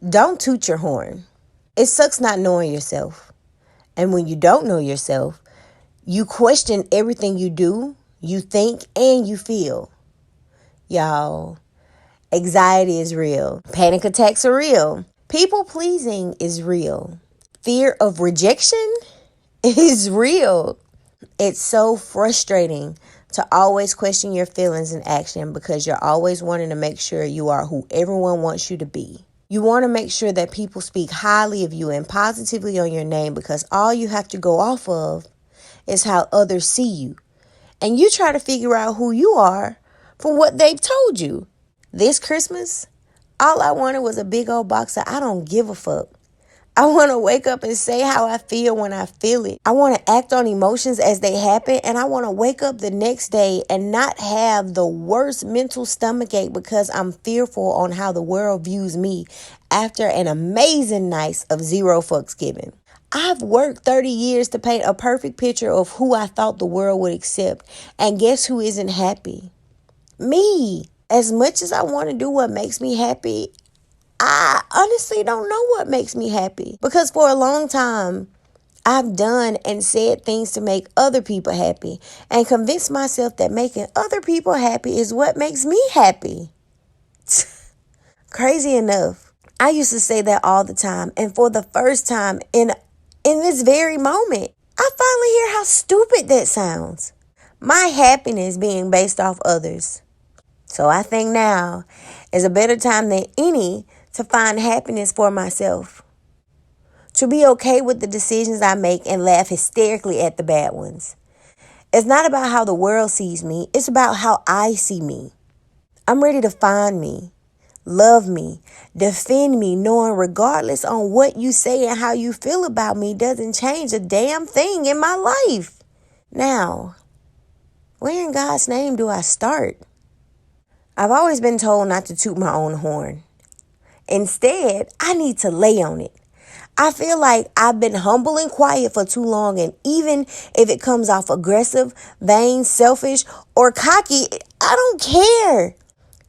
Don't toot your horn. It sucks not knowing yourself. And when you don't know yourself, you question everything you do, you think, and you feel. Y'all, anxiety is real. Panic attacks are real. People pleasing is real. Fear of rejection is real. It's so frustrating to always question your feelings and action because you're always wanting to make sure you are who everyone wants you to be. You want to make sure that people speak highly of you and positively on your name because all you have to go off of is how others see you. And you try to figure out who you are from what they've told you. This Christmas, all I wanted was a big old box of I don't give a fuck. I want to wake up and say how I feel when I feel it. I want to act on emotions as they happen. And I want to wake up the next day and not have the worst mental stomachache because I'm fearful on how the world views me after an amazing night of zero fucks given. I've worked 30 years to paint a perfect picture of who I thought the world would accept. And guess who isn't happy? Me. As much as I want to do what makes me happy, I honestly don't know what makes me happy because for a long time, I've done and said things to make other people happy and convinced myself that making other people happy is what makes me happy. Crazy enough, I used to say that all the time. And for the first time in this very moment, I finally hear how stupid that sounds. My happiness being based off others. So I think now is a better time than any to find happiness for myself. To be okay with the decisions I make and laugh hysterically at the bad ones. It's not about how the world sees me. It's about how I see me. I'm ready to find me, love me, defend me, knowing regardless on what you say and how you feel about me doesn't change a damn thing in my life. Now, where in God's name do I start? I've always been told not to toot my own horn. Instead, I need to lay on it. I feel like I've been humble and quiet for too long, and even if it comes off aggressive, vain, selfish, or cocky, I don't care.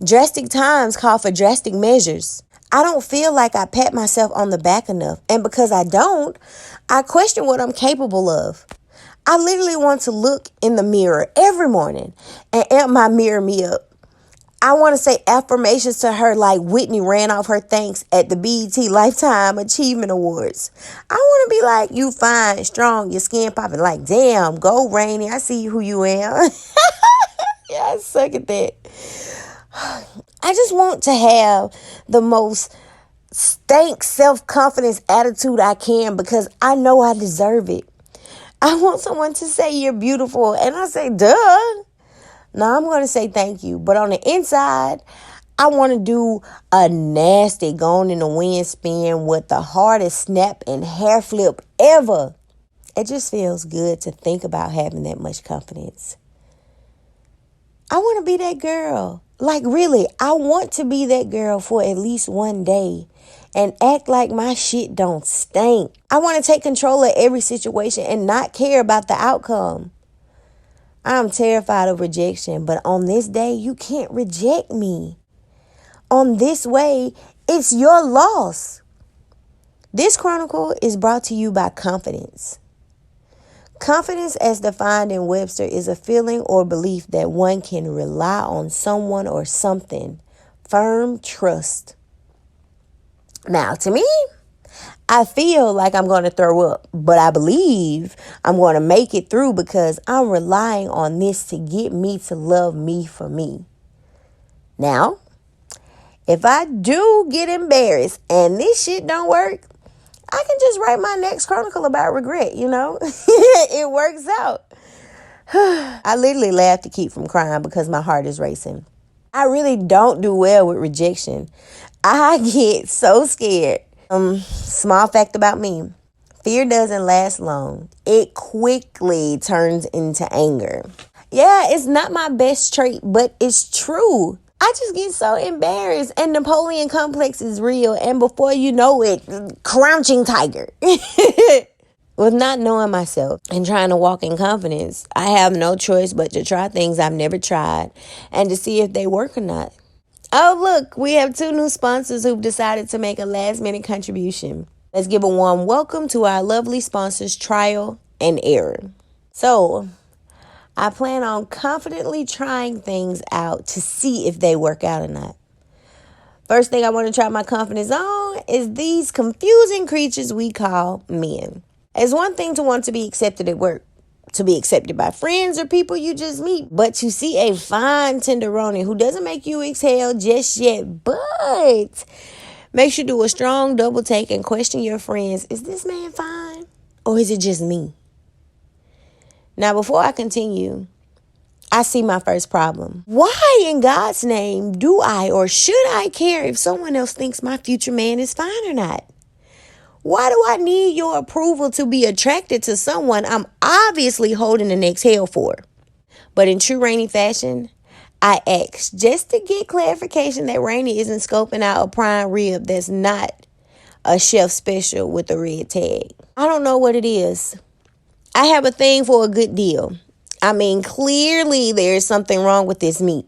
Drastic times call for drastic measures. I don't feel like I pat myself on the back enough, and because I don't, I question what I'm capable of. I literally want to look in the mirror every morning and amp my mirror me up. I want to say affirmations to her like Whitney ran off her thanks at the BET Lifetime Achievement Awards. I want to be like, you fine, strong, your skin popping. Like, damn, go Rainy. I see who you am. Yeah, I suck at that. I just want to have the most stank self-confidence attitude I can because I know I deserve it. I want someone to say you're beautiful. And I say, duh. Now I'm going to say thank you. But on the inside, I want to do a nasty gone in the wind spin with the hardest snap and hair flip ever. It just feels good to think about having that much confidence. I want to be that girl. Like really, I want to be that girl for at least one day and act like my shit don't stink. I want to take control of every situation and not care about the outcome. I'm terrified of rejection, but on this day, you can't reject me. On this way, it's your loss. This chronicle is brought to you by confidence. Confidence, as defined in Webster, is a feeling or belief that one can rely on someone or something. Firm trust. Now, to me, I feel like I'm going to throw up, but I believe I'm going to make it through because I'm relying on this to get me to love me for me. Now, if I do get embarrassed and this shit don't work, I can just write my next chronicle about regret, you know? It works out. I literally laugh to keep from crying because my heart is racing. I really don't do well with rejection. I get so scared. Small fact about me. Fear doesn't last long. It quickly turns into anger. Yeah, it's not my best trait, but it's true. I just get so embarrassed and Napoleon complex is real. And before you know it, crouching tiger. With not knowing myself and trying to walk in confidence, I have no choice but to try things I've never tried and to see if they work or not. Oh, look, we have 2 new sponsors who've decided to make a last minute contribution. Let's give a warm welcome to our lovely sponsors, Trial and Error. So, I plan on confidently trying things out to see if they work out or not. First thing I want to try my confidence on is these confusing creatures we call men. It's one thing to want to be accepted at work, to be accepted by friends or people you just meet, but to see a fine tenderoni who doesn't make you exhale just yet, but makes you do a strong double take and question your friends, is this man fine or is it just me? Now, before I continue, I see my first problem. Why in God's name do I or should I care if someone else thinks my future man is fine or not? Why do I need your approval to be attracted to someone I'm obviously holding an exhale for? But in true Rainy fashion, I asked just to get clarification that Rainy isn't scoping out a prime rib that's not a chef special with a red tag. I don't know what it is. I have a thing for a good deal. I mean, clearly there's something wrong with this meat.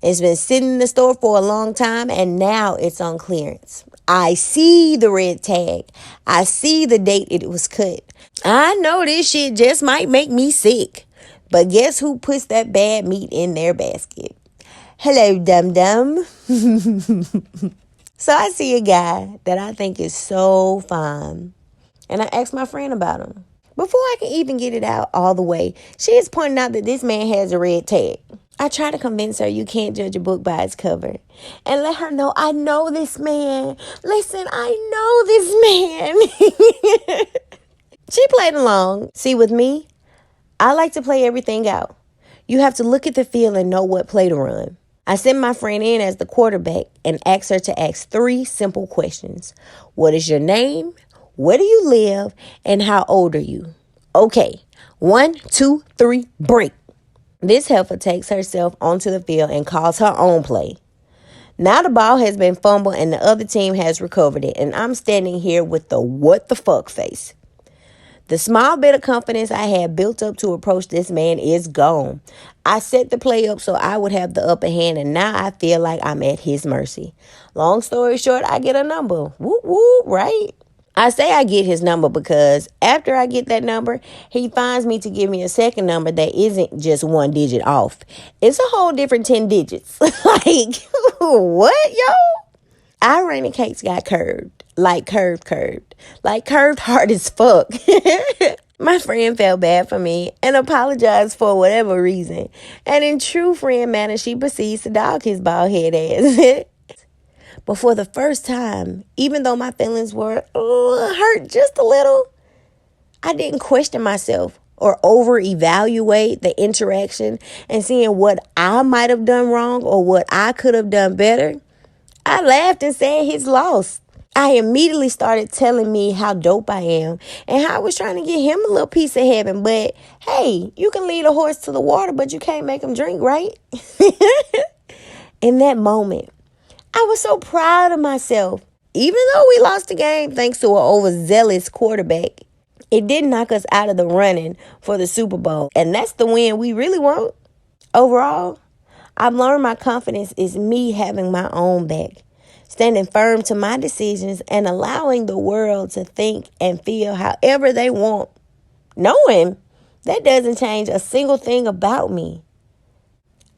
It's been sitting in the store for a long time and now it's on clearance. I see the red tag. I see the date it was cut. I know this shit just might make me sick. But guess who puts that bad meat in their basket? Hello, dum-dum. So I see a guy that I think is so fine. And I asked my friend about him. Before I can even get it out all the way, she is pointing out that this man has a red tag. I try to convince her you can't judge a book by its cover. And let her know I know this man. Listen, I know this man. She played along. See, with me, I like to play everything out. You have to look at the field and know what play to run. I sent my friend in as the quarterback and asked her to ask 3 simple questions. What is your name? Where do you live? And how old are you? Okay, 1, 2, 3, break. This heifer takes herself onto the field and calls her own play. Now the ball has been fumbled and the other team has recovered it. And I'm standing here with the what the fuck face. The small bit of confidence I had built up to approach this man is gone. I set the play up so I would have the upper hand, and now I feel like I'm at his mercy. Long story short, I get a number. Whoop, whoop, right? I say I get his number because after I get that number, he finds me to give me a second number that isn't just 1 digit off. It's a whole different 10 digits. Like, what, yo? Our Rainy cakes got curved. Like curved. Like curved hard as fuck. My friend felt bad for me and apologized for whatever reason. And in true friend manner, she proceeds to dog his bald head ass. But for the first time, even though my feelings were hurt just a little, I didn't question myself or over-evaluate the interaction and seeing what I might have done wrong or what I could have done better. I laughed and said his loss. I immediately started telling me how dope I am and how I was trying to get him a little piece of heaven. But hey, you can lead a horse to the water, but you can't make him drink, right? In that moment, I was so proud of myself. Even though we lost the game thanks to an overzealous quarterback, it didn't knock us out of the running for the Super Bowl. And that's the win we really want. Overall, I've learned my confidence is me having my own back, standing firm to my decisions and allowing the world to think and feel however they want, knowing that doesn't change a single thing about me.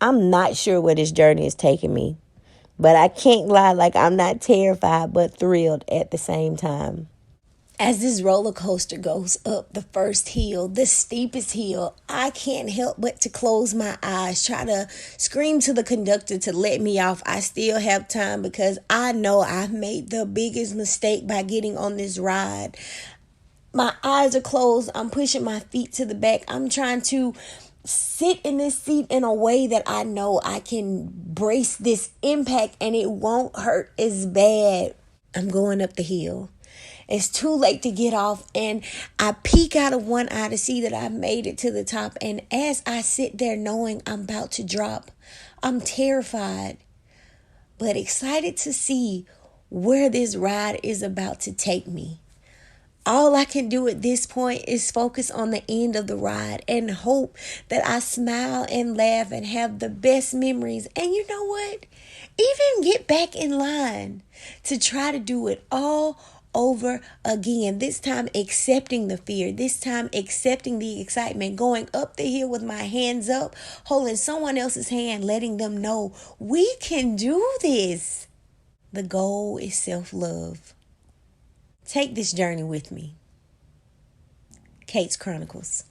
I'm not sure where this journey is taking me. But I can't lie, like I'm not terrified but thrilled at the same time. As this roller coaster goes up the first hill, the steepest hill, I can't help but to close my eyes, try to scream to the conductor to let me off. I still have time because I know I've made the biggest mistake by getting on this ride. My eyes are closed. I'm pushing my feet to the back. I'm trying to sit in this seat in a way that I know I can brace this impact and it won't hurt as bad. I'm going up the hill. It's too late to get off, and I peek out of one eye to see that I've made it to the top. And as I sit there knowing I'm about to drop, I'm terrified, but excited to see where this ride is about to take me. All I can do at this point is focus on the end of the ride and hope that I smile and laugh and have the best memories. And you know what? Even get back in line to try to do it all over again. This time accepting the fear. This time accepting the excitement. Going up the hill with my hands up, holding someone else's hand, letting them know we can do this. The goal is self-love. Take this journey with me. Kate's Chronicles.